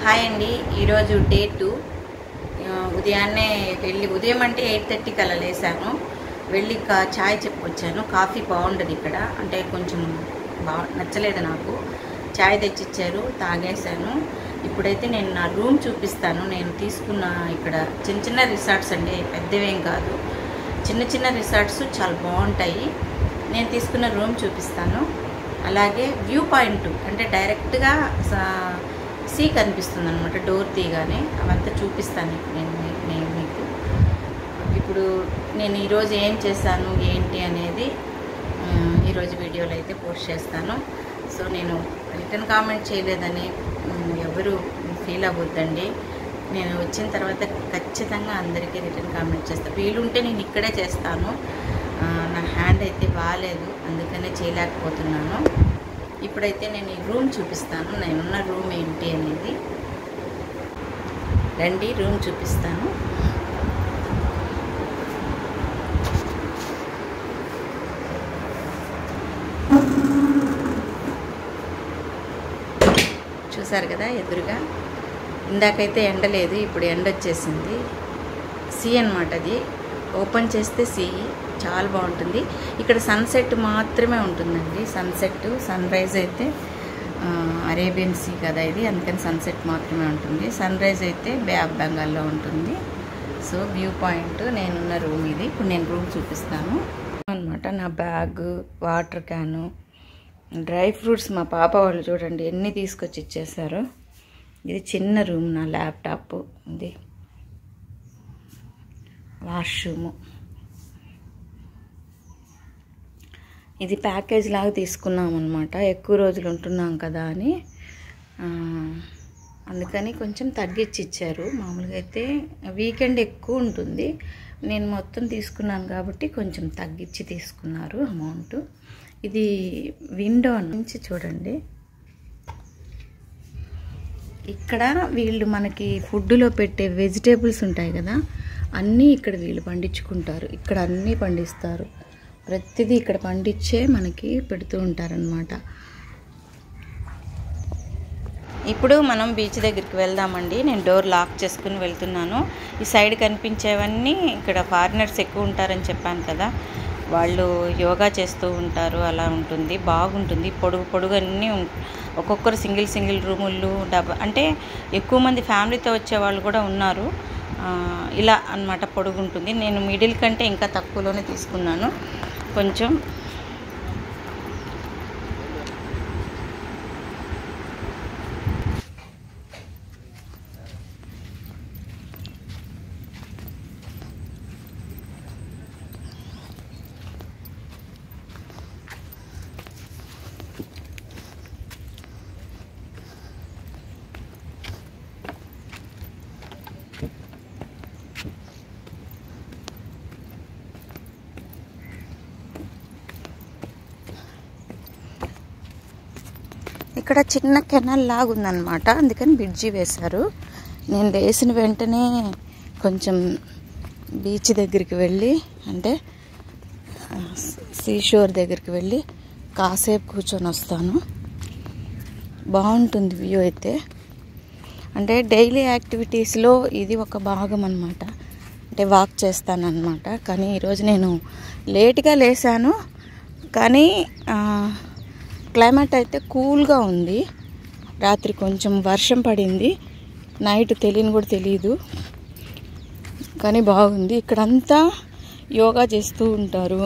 Hi అండి, ఈరోజు day 2. ఉదయాన్నే వెళ్ళి ఉదయం అంటే 8:30 కల్లా లేసాను. వెళ్ళి చాయ్ చెప్పొచ్చాను. కాఫీ బాగుండదు ఇక్కడ, అంటే కొంచెం నచ్చలేదు నాకు. చాయ్ తెచ్చిచ్చారు, తాగేశాను. ఇప్పుడైతే నేను నా రూమ్ చూపిస్తాను. నేను తీసుకున్న ఇక్కడ చిన్న చిన్న రిసార్ట్స్ అండి, పెద్దవేం కాదు, చిన్న చిన్న రిసార్ట్స్ చాలా బాగుంటాయి. నేను తీసుకున్న రూమ్ చూపిస్తాను. అలాగే వ్యూ పాయింట్ అంటే డైరెక్ట్గా సీ కనిపిస్తుంది అనమాట. డోర్ తీయగానే అవంతా చూపిస్తాను నేను మీకు. ఇప్పుడు నేను ఈరోజు ఏం చేశాను ఏంటి అనేది ఈరోజు వీడియోలో అయితే పోస్ట్ చేస్తాను. సో నేను రిటర్న్ కామెంట్ చేయలేదని ఎవరు ఫీల్ అవ్వద్దండి. నేను వచ్చిన తర్వాత ఖచ్చితంగా అందరికీ రిటర్న్ కామెంట్ చేస్తాను. వీలుంటే నేను ఇక్కడే చేస్తాను. నా హ్యాండ్ అయితే బాగాలేదు, అందుకనే చేయలేకపోతున్నాను. ఇప్పుడైతే నేను ఈ రూమ్ చూపిస్తాను, నేనున్న రూమ్ ఏంటి అనేది. రండి, రూమ్ చూపిస్తాను. చూసారు కదా ఎదురుగా, ఇందాకైతే ఎండ లేదు, ఇప్పుడు ఎండ వచ్చేసింది. సీ అన్నమాట, అది ఓపెన్ చేస్తే సీ చాలా బాగుంటుంది. ఇక్కడ సన్సెట్ మాత్రమే ఉంటుందండి. సన్ రైజ్ అయితే అరేబియన్ సీ కదా ఇది, అందుకని సన్సెట్ మాత్రమే ఉంటుంది. సన్ రైజ్ అయితే బే ఆఫ్ బెంగాల్లో ఉంటుంది. సో వ్యూ పాయింట్ నేనున్న రూమ్ ఇది. ఇప్పుడు నేను రూమ్ చూపిస్తాను అనమాట. నా bag, water can, dry fruits మా పాప వాళ్ళు చూడండి ఎన్ని తీసుకొచ్చి ఇచ్చేసారు. ఇది చిన్న రూమ్, నా ల్యాప్టాప్ ఇది, వాష్రూము. ఇది ప్యాకేజ్ లాగా తీసుకున్నాం అనమాట. ఎక్కువ రోజులు ఉంటున్నాం కదా అని, అందుకని కొంచెం తగ్గించి ఇచ్చారు. మామూలుగా అయితే వీకెండ్ ఎక్కువ ఉంటుంది, నేను మొత్తం తీసుకున్నాను కాబట్టి కొంచెం తగ్గించి తీసుకున్నారు అమౌంట్. ఇది విండో నుంచి చూడండి, ఇక్కడ వీళ్ళు మనకి ఫుడ్లో పెట్టే వెజిటేబుల్స్ ఉంటాయి కదా, అన్నీ ఇక్కడ వీళ్ళు పండించుకుంటారు. ఇక్కడ అన్నీ పండిస్తారు, ప్రతిదీ ఇక్కడ పండించే మనకి పెడుతూ ఉంటారనమాట. ఇప్పుడు మనం బీచ్ దగ్గరికి వెళ్దామండి. నేను డోర్ లాక్ చేసుకుని వెళ్తున్నాను. ఈ సైడ్ కనిపించేవన్నీ ఇక్కడ ఫారినర్స్ ఎక్కువ ఉంటారని చెప్పాను కదా, వాళ్ళు యోగా చేస్తూ ఉంటారు. అలా ఉంటుంది, బాగుంటుంది. పొడుగు అన్నీ ఒక్కొక్కరు సింగిల్ రూములు, అంటే ఎక్కువ మంది ఫ్యామిలీతో వచ్చే వాళ్ళు కూడా ఉన్నారు. ఇలా అన్నమాట, పొడుగు ఉంటుంది. నేను మిడిల్ కంటే ఇంకా తక్కువలోనే తీసుకున్నాను కొంచెం. ఇక్కడ చిన్న కెనాల్ లాగా ఉందన్నమాట, అందుకని బ్రిడ్జి వేశారు. నేను వేసిన వెంటనే కొంచెం బీచ్ దగ్గరికి వెళ్ళి, అంటే సీషోర్ దగ్గరికి వెళ్ళి కాసేపు కూర్చొని వస్తాను. బాగుంటుంది వ్యూ అయితే. అంటే డైలీ యాక్టివిటీస్లో ఇది ఒక భాగం అన్నమాట. అంటే వాక్ చేస్తానన్నమాట. కానీ ఈరోజు నేను లేట్గా లేసాను, కానీ క్లైమేట్ అయితే కూల్గా ఉంది. రాత్రి కొంచెం వర్షం పడింది, నైట్ తెలియని కూడా తెలియదు, కానీ బాగుంది. ఇక్కడంతా యోగా చేస్తూ ఉంటారు.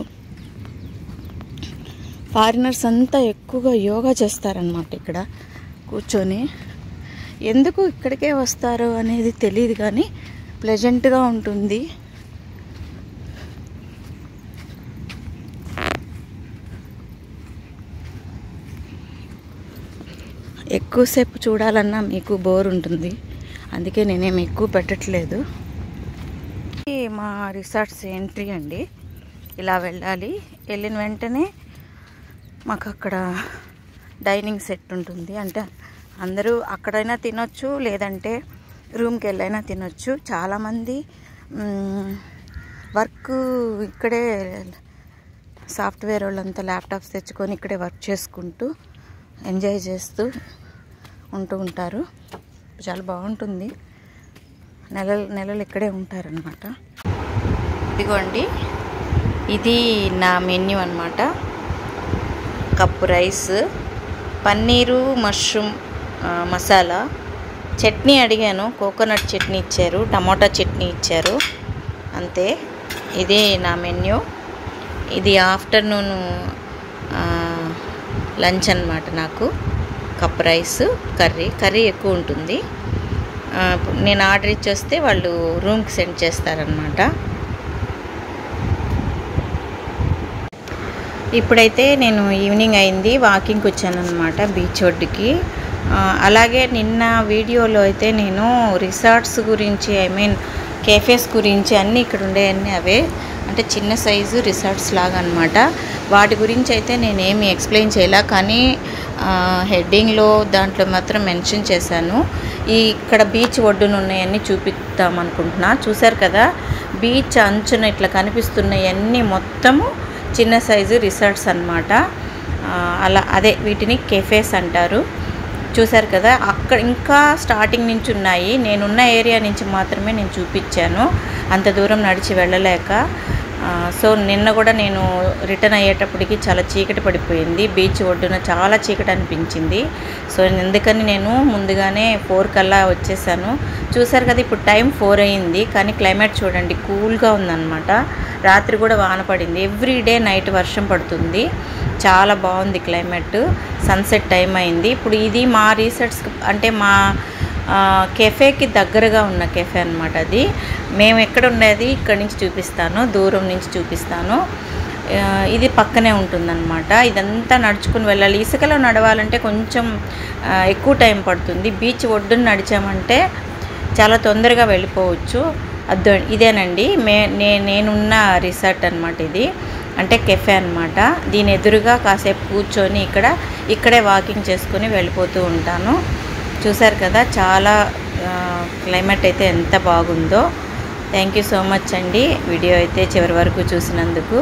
ఫారినర్స్ అంతా ఎక్కువగా యోగా చేస్తారనమాట ఇక్కడ కూర్చొని. ఎందుకు ఇక్కడికే వస్తారు అనేది తెలియదు, కానీ ప్లెజెంట్గా ఉంటుంది. ఎక్కువసేపు చూడాలన్నా మీకు బోర్ ఉంటుంది, అందుకే నేనేమి ఎక్కువ పెట్టట్లేదు. మా రిసార్ట్స్ ఎంట్రీ అండి, ఇలా వెళ్ళాలి. వెళ్ళిన వెంటనే మాకు అక్కడ డైనింగ్ సెట్ ఉంటుంది. అంటే అందరూ అక్కడైనా తినొచ్చు, లేదంటే రూమ్కి వెళ్ళైనా తినొచ్చు. చాలామంది వర్క్ ఇక్కడే, సాఫ్ట్వేర్ వాళ్ళంతా ల్యాప్టాప్స్ తెచ్చుకొని ఇక్కడే వర్క్ చేసుకుంటూ ఎంజాయ్ చేస్తూ ఉంటూ ఉంటారు. చాలా బాగుంటుంది. నెలలు ఇక్కడే ఉంటారనమాట. ఇదిగోండి, ఇది నా మెన్యూ అన్నమాట. Cup rice, paneer mushroom masala, chutney అడిగాను, కోకోనట్ చట్నీ ఇచ్చారు, టమాటా చట్నీ ఇచ్చారు, అంతే. ఇది నా మెన్యూ. ఇది ఆఫ్టర్నూన్ లంచ్ అన్నమాట. నాకు కప్ రైస్, కర్రీ ఎక్కువ ఉంటుంది. నేను ఆర్డర్ ఇచ్చేస్తే వాళ్ళు రూమ్కి సెండ్ చేస్తారనమాట. ఇప్పుడైతే నేను ఈవినింగ్ అయింది, వాకింగ్కి వచ్చాను అనమాట బీచ్ ఒడ్డుకి. అలాగే నిన్న వీడియోలో అయితే నేను రిసార్ట్స్ గురించి, కేఫేస్ గురించి అన్నీ ఇక్కడ ఉండేవన్నీ అవే, అంటే చిన్న సైజు రిసార్ట్స్ లాగా అనమాట. వాటి గురించి అయితే నేనేమి ఎక్స్ప్లెయిన్ చేయలే, కానీ హెడ్డింగ్లో దాంట్లో మాత్రం మెన్షన్ చేశాను. ఇక్కడ బీచ్ ఒడ్డున ఉన్నాయన్నీ చూపిద్దాం అనుకుంటున్నా. చూశారు కదా, బీచ్ అంచున ఇట్లా కనిపిస్తున్నాయన్నీ మొత్తము చిన్న సైజు రిసార్ట్స్ అన్నమాట. అదే వీటిని కేఫేస్ అంటారు. చూశారు కదా, అక్కడ ఇంకా స్టార్టింగ్ నుంచి ఉన్నాయి. నేనున్న ఏరియా నుంచి మాత్రమే నేను చూపించాను, అంత దూరం నడిచి వెళ్ళలేక. సో నిన్న కూడా నేను రిటర్న్ అయ్యేటప్పటికి చాలా చీకటి పడిపోయింది, బీచ్ ఒడ్డున చాలా చీకటి అనిపించింది. సో అందుకని నేను ముందుగానే 4 కల్లా వచ్చేసాను. చూశారు కదా, ఇప్పుడు టైం 4 అయింది, కానీ క్లైమేట్ చూడండి కూల్గా ఉందన్నమాట. రాత్రి కూడా వాన పడింది. ఎవ్రీడే నైట్ వర్షం పడుతుంది. చాలా బాగుంది క్లైమేట్. సన్సెట్ టైం అయింది. ఇప్పుడు ఇది మా రీసెర్చ్, అంటే మా కెఫేకి దగ్గరగా ఉన్న కెఫే అన్నమాట. అది మేము ఎక్కడ ఉండేది ఇక్కడ నుంచి చూపిస్తాను, దూరం నుంచి చూపిస్తాను. ఇది పక్కనే ఉంటుందన్నమాట. ఇదంతా నడుచుకుని వెళ్ళాలి. ఇసుకలో నడవాలంటే కొంచెం ఎక్కువ టైం పడుతుంది. బీచ్ ఒడ్డున నడిచామంటే చాలా తొందరగా వెళ్ళిపోవచ్చు. ఇదేనండి నేనున్న రిసార్ట్ అన్నమాట. ఇది అంటే కెఫే అన్నమాట. దీని ఎదురుగా కాసేపు కూర్చొని ఇక్కడే వాకింగ్ చేసుకొని వెళ్ళిపోతూ ఉంటాను. చూశారు కదా, చాలా క్లైమేట్ అయితే ఎంత బాగుందో. థ్యాంక్ యూ సో మచ్ అండి, వీడియో అయితే చివరి వరకు చూసినందుకు.